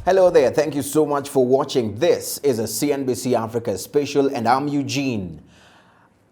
Hello there, thank you so much for watching. This is a CNBC Africa special and I'm Eugene.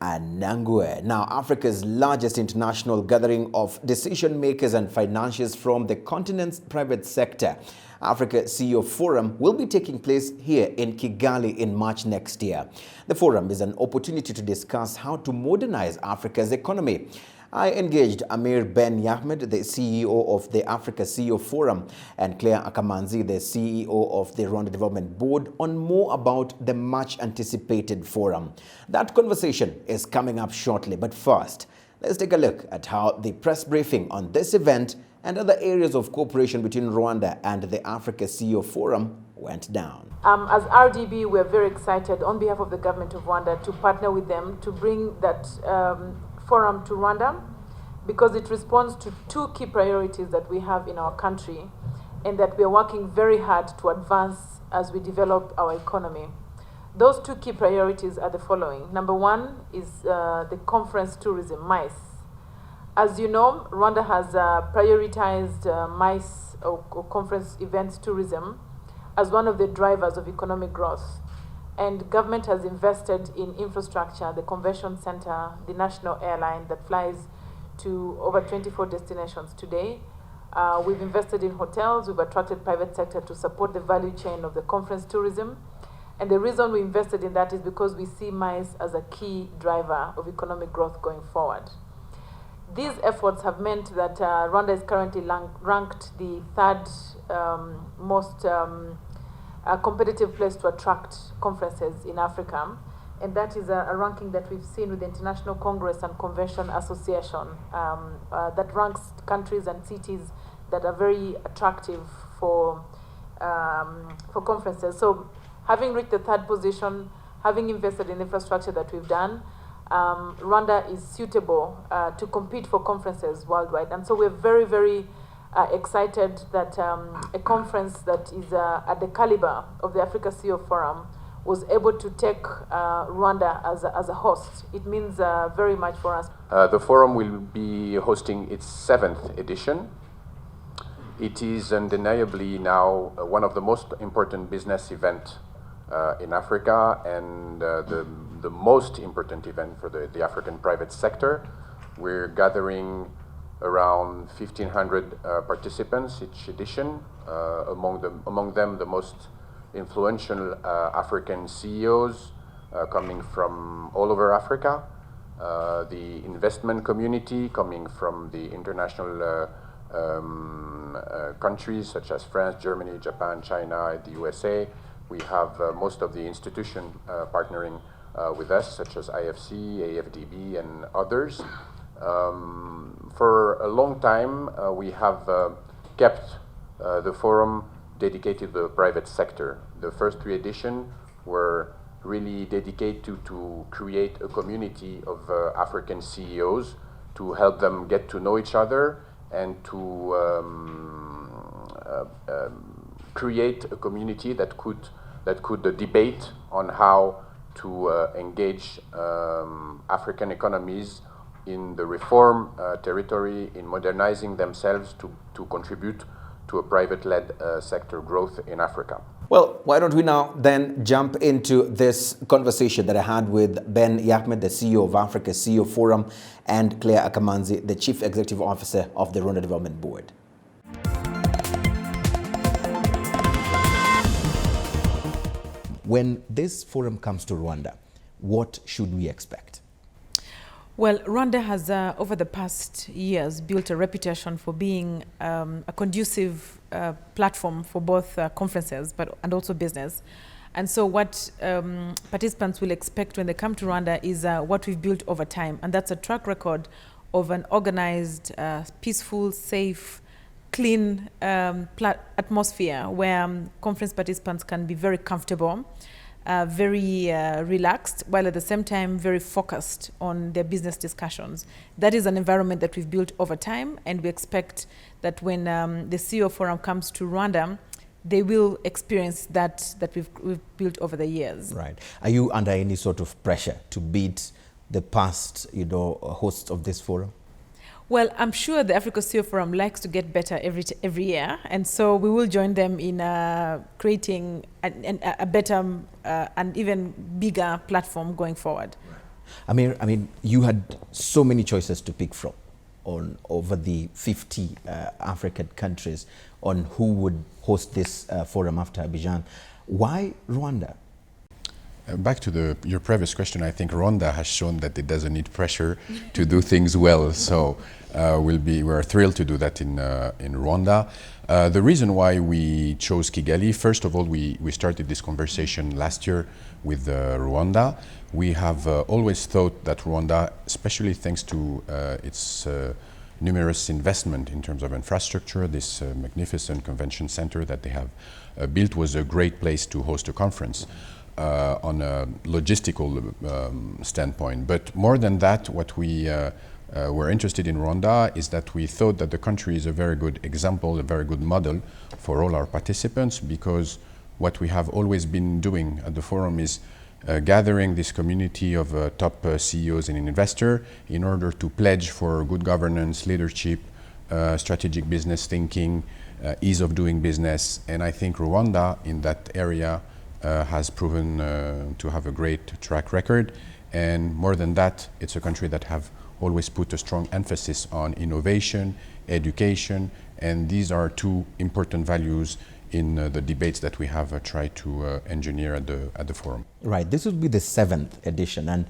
Anangwe. Now, Africa's largest international gathering of decision makers and financiers from the continent's private sector, Africa CEO Forum, will be taking place here in Kigali in March next year. The forum is an opportunity to discuss how to modernize Africa's economy. I engaged Amir Ben Yahmed, the CEO of the Africa CEO Forum, and Clare, Akamanzi, the CEO of the Rwanda Development Board, on more about the much-anticipated forum. That conversation is coming up shortly, but first, let's take a look at how the press briefing on this event and other areas of cooperation between Rwanda and the Africa CEO Forum went down. As RDB, we're very excited on behalf of the government of Rwanda to partner with them to bring that forum to Rwanda, because it responds to two key priorities that we have in our country and that we are working very hard to advance as we develop our economy. Those two key priorities are the following. Number one is the conference tourism, MICE. As you know, Rwanda has prioritized MICE or conference events tourism as one of the drivers of economic growth. And government has invested in infrastructure, the convention center, the national airline that flies to over 24 destinations today. We've invested in hotels, we've attracted private sector to support the value chain of the conference tourism. And the reason we invested in that is because we see MICE as a key driver of economic growth going forward. These efforts have meant that Rwanda is currently ranked the third most a competitive place to attract conferences in Africa, and that is a ranking that we've seen with the International Congress and Convention Association that ranks countries and cities that are very attractive for conferences. So having reached the third position, having invested in infrastructure that we've done, Rwanda is suitable to compete for conferences worldwide. And so we're very, very excited that a conference that is at the caliber of the Africa CEO Forum was able to take Rwanda as a host. It means very much for us. The forum will be hosting its 7th edition. It is undeniably now one of the most important business events in Africa and the most important event for the African private sector. We're gathering around 1,500 participants each edition, among them the most influential African CEOs coming from all over Africa, the investment community coming from the international countries such as France, Germany, Japan, China, the USA. We have most of the institutions partnering with us, such as IFC, AFDB, and others. For a long time, we have kept the forum dedicated to the private sector. The first 3 editions were really dedicated to create a community of African CEOs, to help them get to know each other and to create a community that could debate on how to engage African economies in the reform territory, in modernizing themselves to contribute to a private-led sector growth in Africa. Well, why don't we now then jump into this conversation that I had with Ben Yahmed, the CEO of Africa CEO Forum, and Clare Akamanzi, the Chief Executive Officer of the Rwanda Development Board. When this forum comes to Rwanda, what should we expect? Well, Rwanda has, over the past years, built a reputation for being a conducive platform for both conferences and also business. And so what participants will expect when they come to Rwanda is what we've built over time. And that's a track record of an organized, peaceful, safe, clean atmosphere where conference participants can be very comfortable, very relaxed, while at the same time very focused on their business discussions. That is an environment that we've built over time, and we expect that when the CEO Forum comes to Rwanda, they will experience that we've built over the years. Right. Are you under any sort of pressure to beat the past, hosts of this forum? Well, I'm sure the Africa CEO Forum likes to get better every year, and so we will join them in creating a better and even bigger platform going forward. I mean, you had so many choices to pick from over the 50 African countries on who would host this forum after Abidjan. Why Rwanda? Back to your previous question, I think Rwanda has shown that it doesn't need pressure to do things well. So we're thrilled to do that in Rwanda. The reason why we chose Kigali, first of all, we started this conversation last year with Rwanda. We have always thought that Rwanda, especially thanks to its numerous investment in terms of infrastructure, this magnificent convention center that they have built, was a great place to host a conference. On a logistical standpoint. But more than that, what we were interested in Rwanda is that we thought that the country is a very good example, a very good model for all our participants, because what we have always been doing at the forum is gathering this community of top CEOs and investors in order to pledge for good governance, leadership, strategic business thinking, ease of doing business. And I think Rwanda in that area has proven to have a great track record, and more than that, it's a country that have always put a strong emphasis on innovation, education, and these are two important values in the debates that we have tried to engineer at the forum. Right, this would be the 7th edition, and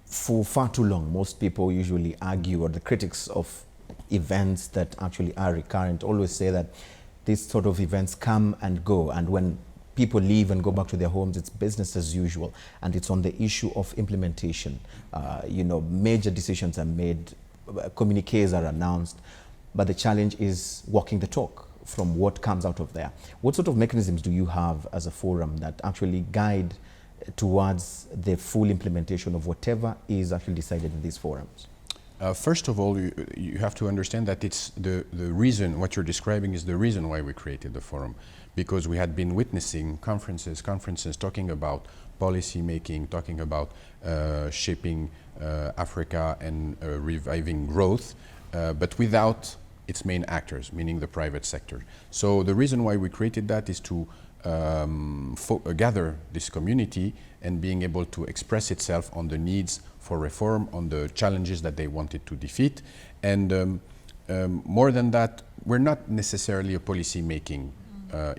for far too long, most people usually argue, or the critics of events that actually are recurrent always say that these sort of events come and go, and when people leave and go back to their homes, it's business as usual, and it's on the issue of implementation. Major decisions are made, communiques are announced, but the challenge is walking the talk from what comes out of there. What sort of mechanisms do you have as a forum that actually guide towards the full implementation of whatever is actually decided in these forums? First of all, you have to understand that it's the reason, what you're describing is the reason why we created the forum, because we had been witnessing conferences talking about policy making, talking about shaping Africa and reviving growth, but without its main actors, meaning the private sector. So the reason why we created that is to gather this community and being able to express itself on the needs for reform, on the challenges that they wanted to defeat. And more than that, we're not necessarily a policy-making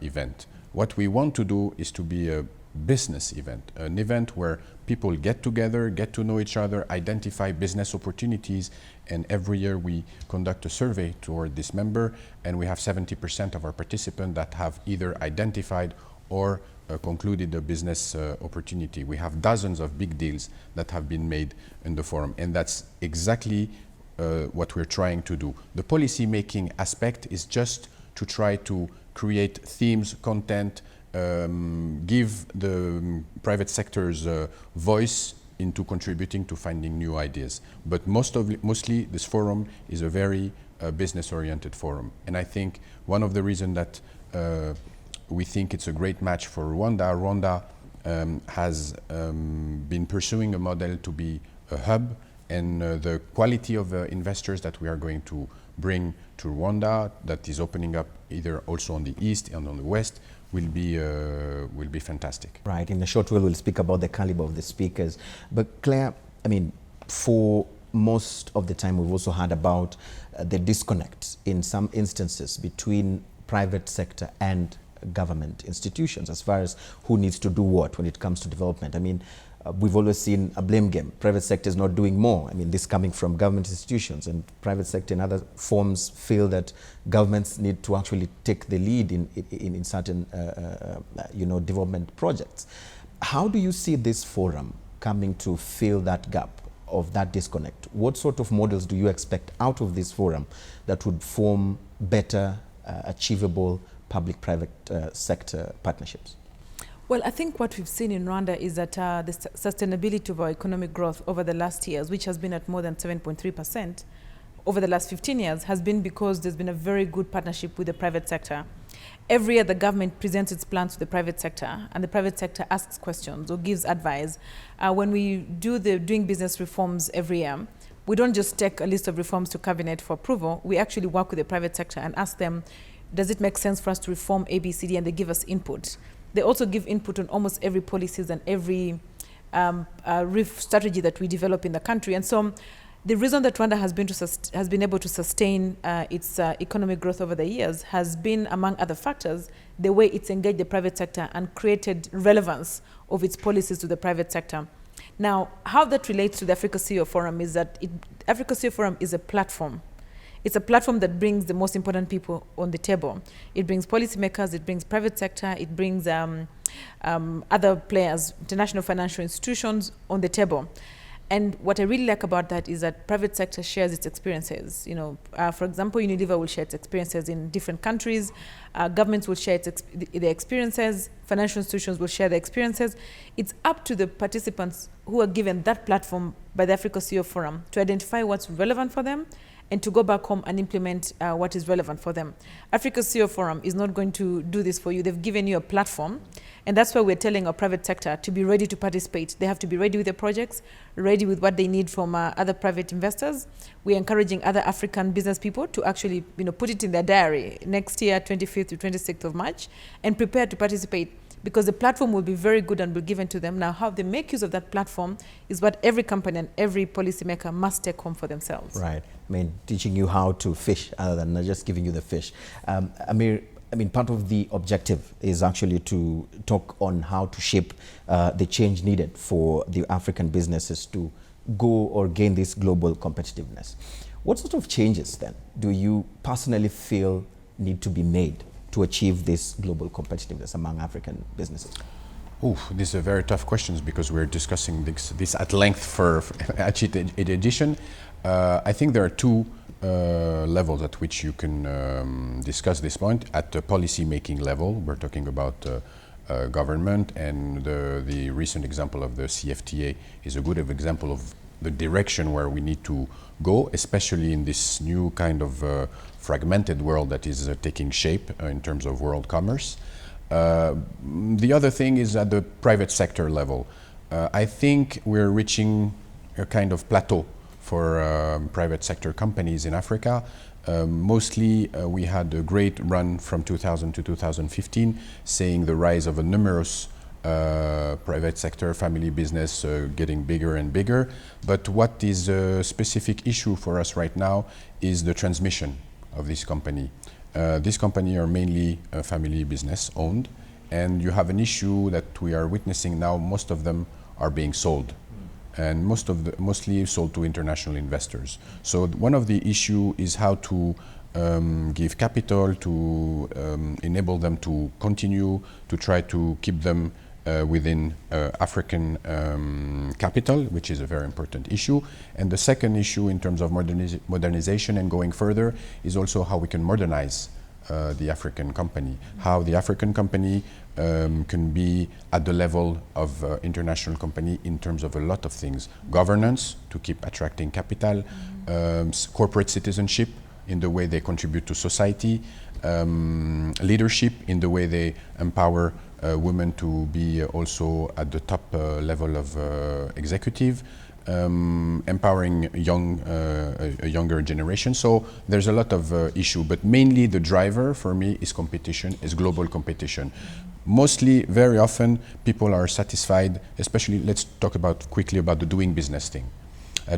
event. What we want to do is to be a business event, an event where people get together, get to know each other, identify business opportunities, and every year we conduct a survey toward this member, and we have 70% of our participants that have either identified or concluded a business opportunity. We have dozens of big deals that have been made in the forum, and that's exactly what we're trying to do. The policy making aspect is just to try to create themes, content, give the private sector's voice into contributing to finding new ideas. But mostly this forum is a very business-oriented forum. And I think one of the reasons that we think it's a great match for Rwanda, has been pursuing a model to be a hub, and the quality of investors that we are going to bring to Rwanda, that is opening up either also on the east and on the west, will be fantastic. Right. In a short while, we'll speak about the caliber of the speakers. But Claire, I mean, for most of the time, we've also heard about the disconnect in some instances between private sector and government institutions as far as who needs to do what when it comes to development. I mean, we've always seen a blame game. Private sector is not doing more. I mean, this coming from government institutions, and private sector in other forms feel that governments need to actually take the lead in certain development projects. How do you see this forum coming to fill that gap of that disconnect? What sort of models do you expect out of this forum that would form better, achievable public-private sector partnerships? Well, I think what we've seen in Rwanda is that the sustainability of our economic growth over the last years, which has been at more than 7.3% over the last 15 years, has been because there's been a very good partnership with the private sector. Every year, the government presents its plans to the private sector, and the private sector asks questions or gives advice. When we do the doing business reforms every year, we don't just take a list of reforms to cabinet for approval. We actually work with the private sector and ask them, does it make sense for us to reform ABCD? And they give us input. They also give input on almost every policies and every strategy that we develop in the country. And so the reason that Rwanda has been able to sustain its economic growth over the years has been, among other factors, the way it's engaged the private sector and created relevance of its policies to the private sector. Now, how that relates to the Africa CEO Forum is that Africa CEO Forum is a platform. It's a platform that brings the most important people on the table. It brings policymakers, it brings private sector, it brings other players, international financial institutions on the table. And what I really like about that is that private sector shares its experiences. For example, Unilever will share its experiences in different countries. Governments will share their experiences. Financial institutions will share their experiences. It's up to the participants who are given that platform by the Africa CEO Forum to identify what's relevant for them and to go back home and implement what is relevant for them. Africa CEO Forum is not going to do this for you. They've given you a platform, and that's why we're telling our private sector to be ready to participate. They have to be ready with their projects, ready with what they need from other private investors. We're encouraging other African business people to actually put it in their diary next year, 25th to 26th of March, and prepare to participate, because the platform will be very good and will be given to them. Now, how they make use of that platform is what every company and every policymaker must take home for themselves. Right. Teaching you how to fish other than just giving you the fish. Amir, part of the objective is actually to talk on how to shape the change needed for the African businesses to go or gain this global competitiveness. What sort of changes then do you personally feel need to be made to achieve this global competitiveness among African businesses? These are very tough questions because we're discussing this at length for each edition. I think there are two levels at which you can discuss this point. At the policy making level, we're talking about government, and the recent example of the CFTA is a good example of the direction where we need to go, especially in this new kind of fragmented world that is taking shape in terms of world commerce. The other thing is at the private sector level. I think we're reaching a kind of plateau for private sector companies in Africa. Mostly we had a great run from 2000 to 2015, seeing the rise of a numerous private sector family business getting bigger and bigger. But what is a specific issue for us right now is the transmission of this company. This company are mainly family business owned, and you have an issue that we are witnessing now. Most of them are being sold, and mostly sold to international investors. So one of the issue is how to give capital to enable them to continue to try to keep them within African capital, which is a very important issue. And the second issue in terms of modernization and going further is also how we can modernize the African company, how the African company can be at the level of international company in terms of a lot of things. Governance, to keep attracting capital, corporate citizenship in the way they contribute to society, leadership in the way they empower women to be also at the top level of executive, empowering a younger generation. So there's a lot of issue, but mainly the driver for me is competition, is global competition. Mostly, very often, people are satisfied, especially, let's talk quickly about the doing business thing.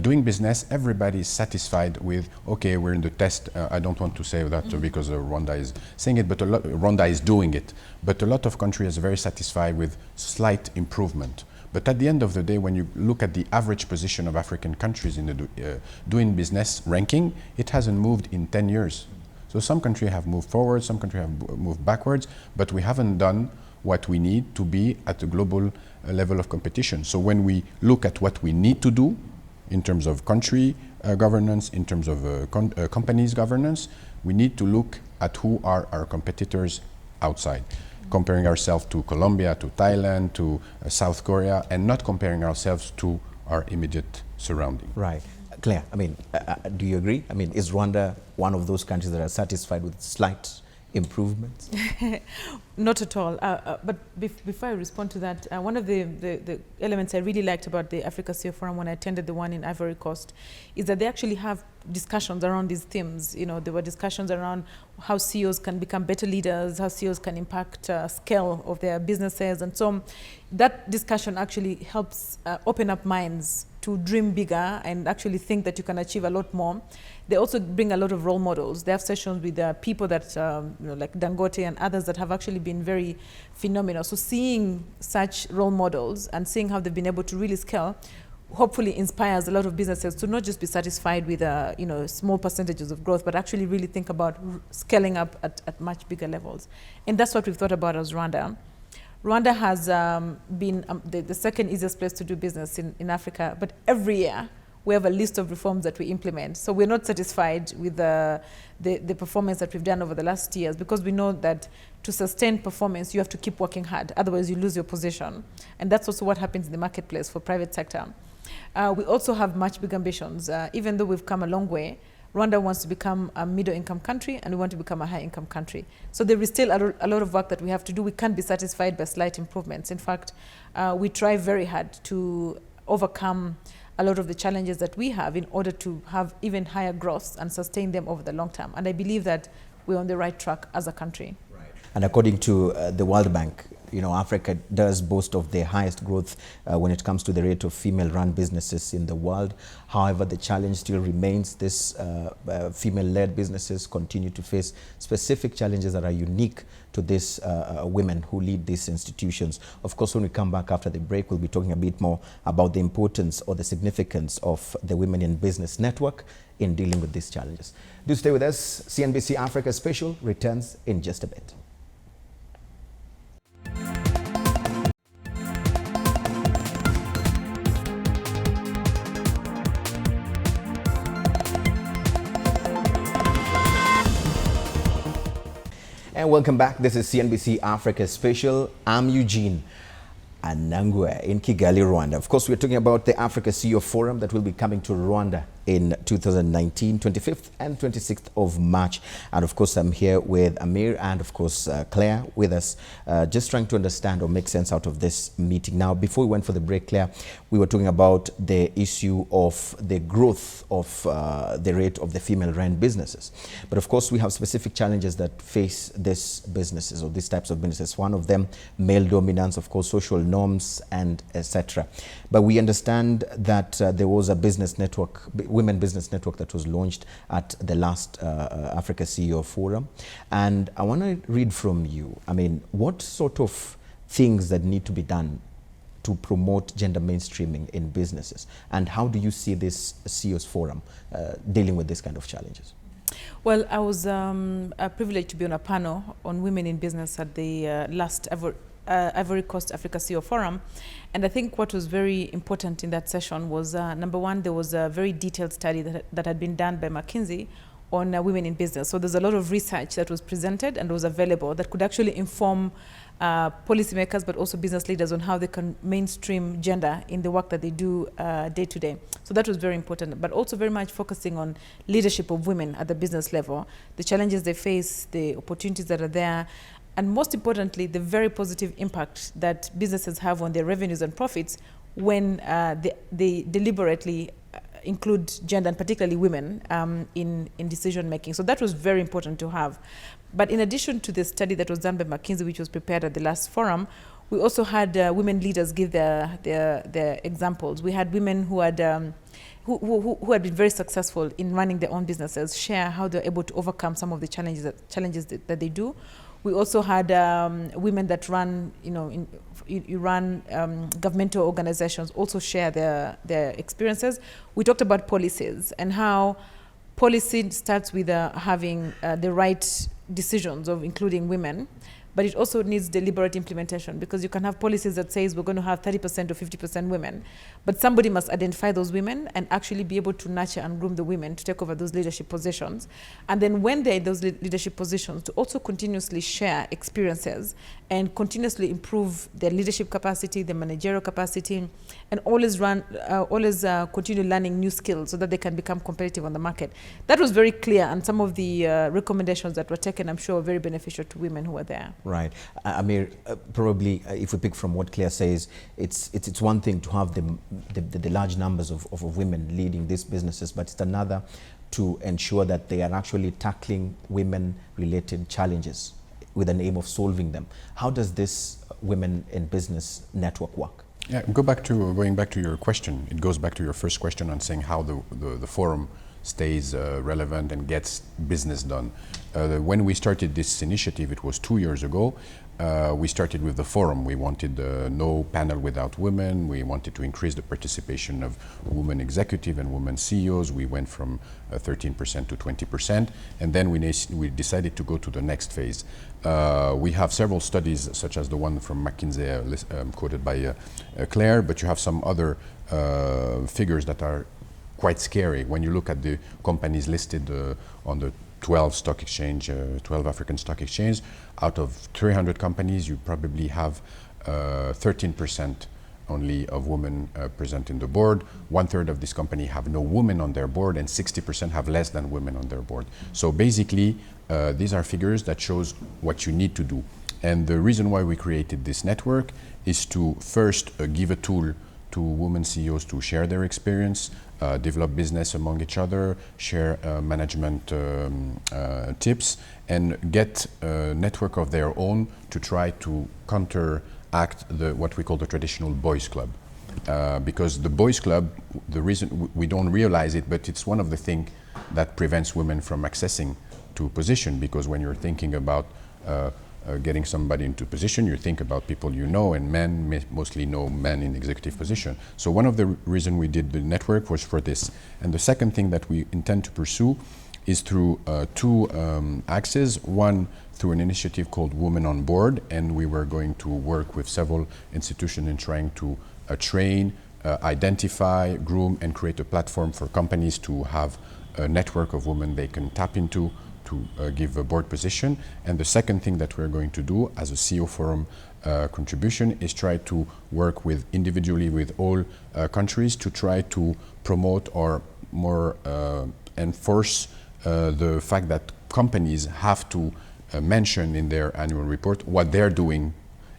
Doing business, everybody is satisfied with, okay, we're in the test. I don't want to say that because Rwanda is saying it, but Rwanda is doing it. But a lot of countries are very satisfied with slight improvement. But at the end of the day, when you look at the average position of African countries in the doing business ranking, it hasn't moved in 10 years. So some countries have moved forward, some countries have moved backwards, but we haven't done what we need to be at the global level of competition. So when we look at what we need to do, in terms of country governance, in terms of companies governance, we need to look at who are our competitors outside, comparing ourselves to Colombia, to Thailand, to South Korea, and not comparing ourselves to our immediate surrounding. Right. Claire, do you agree? Is Rwanda one of those countries that are satisfied with slight improvements? Not at all. But before I respond to that, one of the elements I really liked about the Africa CEO Forum when I attended the one in Ivory Coast is that they actually have discussions around these themes. You know, there were discussions around how CEOs can become better leaders, how CEOs can impact scale of their businesses. And so that discussion actually helps open up minds to dream bigger and actually think that you can achieve a lot more. They also bring a lot of role models. They have sessions with people that, like Dangote and others that have actually been very phenomenal. So seeing such role models and seeing how they've been able to really scale hopefully inspires a lot of businesses to not just be satisfied with small percentages of growth, but actually really think about scaling up at much bigger levels. And that's what we've thought about as Rwanda. Rwanda has been the second easiest place to do business in Africa, but every year we have a list of reforms that we implement. So we're not satisfied with the performance that we've done over the last years, because we know that to sustain performance, you have to keep working hard. Otherwise, you lose your position. And that's also what happens in the marketplace for private sector. We also have much big ambitions. Even though we've come a long way, Rwanda wants to become a middle-income country, and we want to become a high-income country. So there is still a lot of work that we have to do. We can't be satisfied by slight improvements. In fact, we try very hard to overcome a lot of the challenges that we have in order to have even higher growth and sustain them over the long term. And I believe that we're on the right track as a country. Right. And according to the World Bank, Africa does boast of the highest growth when it comes to the rate of female-run businesses in the world. However, the challenge still remains. This female-led businesses continue to face specific challenges that are unique to these women who lead these institutions. Of course, when we come back after the break, we'll be talking a bit more about the importance or the significance of the Women in Business Network in dealing with these challenges. Do stay with us. CNBC Africa Special returns in just a bit. And welcome back. This is CNBC Africa Special. I'm Eugene. Anangwe in Kigali, Rwanda. Of course, we're talking about the Africa CEO Forum that will be coming to Rwanda in 2019, 25th and 26th of March. And of course, I'm here with Amir and of course, Clare with us, just trying to understand or make sense out of this meeting. Now, before we went for the break, Clare, we were talking about the issue of the growth of the rate of the female-run businesses. But of course, we have specific challenges that face these businesses or these types of businesses. One of them, male dominance, of course, social norms and etc. But we understand that there was a business network, women business network, that was launched at the last Africa CEO Forum. And I want to read from you. I mean, what sort of things that need to be done to promote gender mainstreaming in businesses? And how do you see this CEO's Forum dealing with this kind of challenges? Well, I was privileged to be on a panel on women in business at the last Ivory Coast Africa CEO Forum. And I think what was very important in that session was, number one, there was a very detailed study that had been done by McKinsey on women in business. So there's a lot of research that was presented and was available that could actually inform policymakers, but also business leaders on how they can mainstream gender in the work that they do day to day. So that was very important, but also very much focusing on leadership of women at the business level, the challenges they face, the opportunities that are there, and most importantly, the very positive impact that businesses have on their revenues and profits when they deliberately include gender, and particularly women, in decision making. So that was very important to have. But in addition to the study that was done by McKinsey, which was prepared at the last forum, we also had women leaders give their examples. We had women who had who had been very successful in running their own businesses share how they're able to overcome some of the challenges that they do. We also had women that run, governmental organizations also share their experiences. We talked about policies and how policy starts with having the right decisions of including women, but it also needs deliberate implementation, because you can have policies that says we're going to have 30% or 50% women, but somebody must identify those women and actually be able to nurture and groom the women to take over those leadership positions. And then when they're in those leadership positions, to also continuously share experiences and continuously improve their leadership capacity, their managerial capacity, and always continue learning new skills so that they can become competitive on the market. That was very clear, and some of the recommendations that were taken, I'm sure, were very beneficial to women who were there. Right. Amir, probably if we pick from what Claire says, it's one thing to have the large numbers of women leading these businesses, but it's another to ensure that they are actually tackling women-related challenges with an aim of solving them. How does this Women in Business network work? Yeah, going back to your question, it goes back to your first question on saying how the forum stays relevant and gets business done. When we started this initiative, it was 2 years ago, we started with the forum. We wanted no panel without women. We wanted to increase the participation of women executive and women CEOs. We went from 13% to 20%, and then we decided to go to the next phase. We have several studies, such as the one from McKinsey quoted by Clare, but you have some other figures that are quite scary. When you look at the companies listed on the 12 African stock exchange, out of 300 companies, you probably have 13% only of women present in the board. 1/3 of this company have no women on their board, and 60% have less than women on their board. So basically, these are figures that shows what you need to do. And the reason why we created this network is to first give a tool to women CEOs to share their experience, develop business among each other, share management tips, and get a network of their own to try to counteract what we call the traditional boys club. Because the boys club, the reason we don't realize it, but it's one of the things that prevents women from accessing to a position, because when you're thinking about getting somebody into position, you think about people you know, and men mostly know men in executive position. So one of the reasons we did the network was for this. And the second thing that we intend to pursue is through two axes. One, through an initiative called Women on Board, and we were going to work with several institutions in trying to train, identify, groom, and create a platform for companies to have a network of women they can tap into to give a board position. And the second thing that we're going to do as a CEO Forum contribution is try to work individually with all countries to try to promote or more enforce the fact that companies have to mention in their annual report what they're doing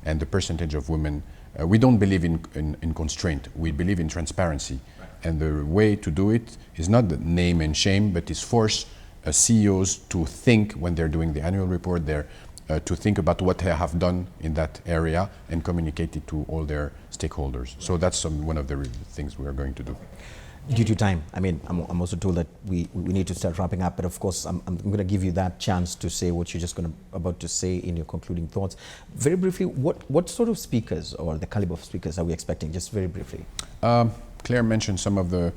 and the percentage of women. We don't believe in constraint, we believe in transparency. And the way to do it is not the name and shame, but is force CEOs to think when they're doing the annual report, to think about what they have done in that area and communicate it to all their stakeholders. So that's one of the things we are going to do. Due to time, I mean, I'm also told that we need to start wrapping up, but of course, I'm going to give you that chance to say what you're just about to say in your concluding thoughts. Very briefly, what sort of speakers or the caliber of speakers are we expecting, just very briefly? Claire mentioned some of the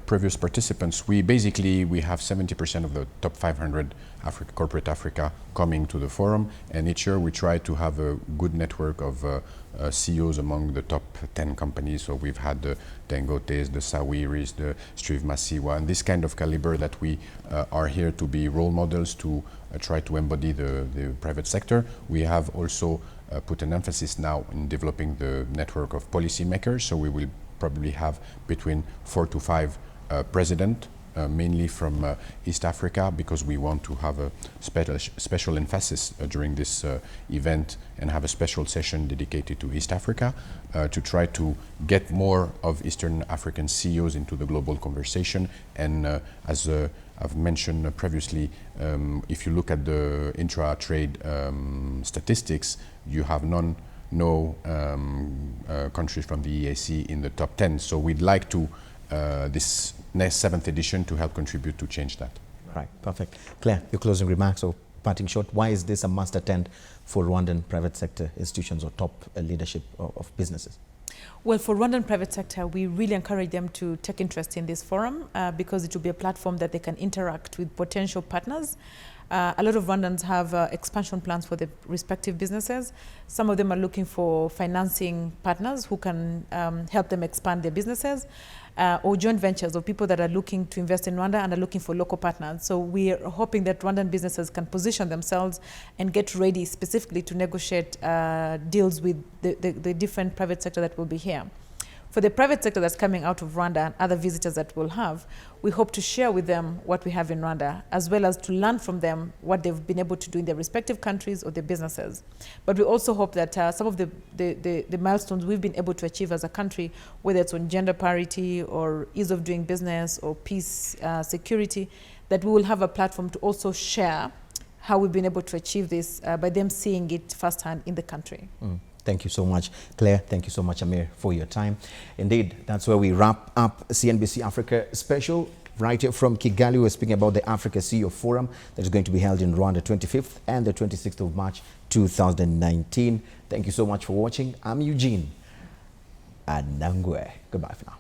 previous participants. We have 70% of the top 500 corporate Africa coming to the forum, and each year we try to have a good network of CEOs among the top 10 companies. So we've had the Dangotes, the Sawiris, the Strive Masiwa, and this kind of caliber that we are here to be role models to try to embody the private sector. We have also put an emphasis now in developing the network of policymakers, so we will probably have between 4 to 5 presidents, mainly from East Africa, because we want to have a special emphasis during this event and have a special session dedicated to East Africa to try to get more of Eastern African CEOs into the global conversation. And as I've mentioned previously, if you look at the intra-trade statistics, you have no countries from the EAC in the top 10. So we'd like to, this next 7th edition, to help contribute to change that. Right, perfect. Claire, your closing remarks or parting shot, why is this a must attend for Rwandan private sector institutions or top leadership of businesses? Well, for Rwandan private sector, we really encourage them to take interest in this forum because it will be a platform that they can interact with potential partners A lot of Rwandans have expansion plans for their respective businesses. Some of them are looking for financing partners who can help them expand their businesses, or joint ventures, or people that are looking to invest in Rwanda and are looking for local partners. So we are hoping that Rwandan businesses can position themselves and get ready specifically to negotiate deals with the different private sector that will be here. For the private sector that's coming out of Rwanda and other visitors that we'll have, we hope to share with them what we have in Rwanda, as well as to learn from them what they've been able to do in their respective countries or their businesses. But we also hope that some of the milestones we've been able to achieve as a country, whether it's on gender parity or ease of doing business or peace, security, that we will have a platform to also share how we've been able to achieve this by them seeing it firsthand in the country. Thank you so much, Claire. Thank you so much, Amir, for your time. Indeed, that's where we wrap up CNBC Africa Special. Right here from Kigali, we're speaking about the Africa CEO Forum that is going to be held in Rwanda 25th and the 26th of March 2019. Thank you so much for watching. I'm Eugene. Anangwe. Goodbye for now.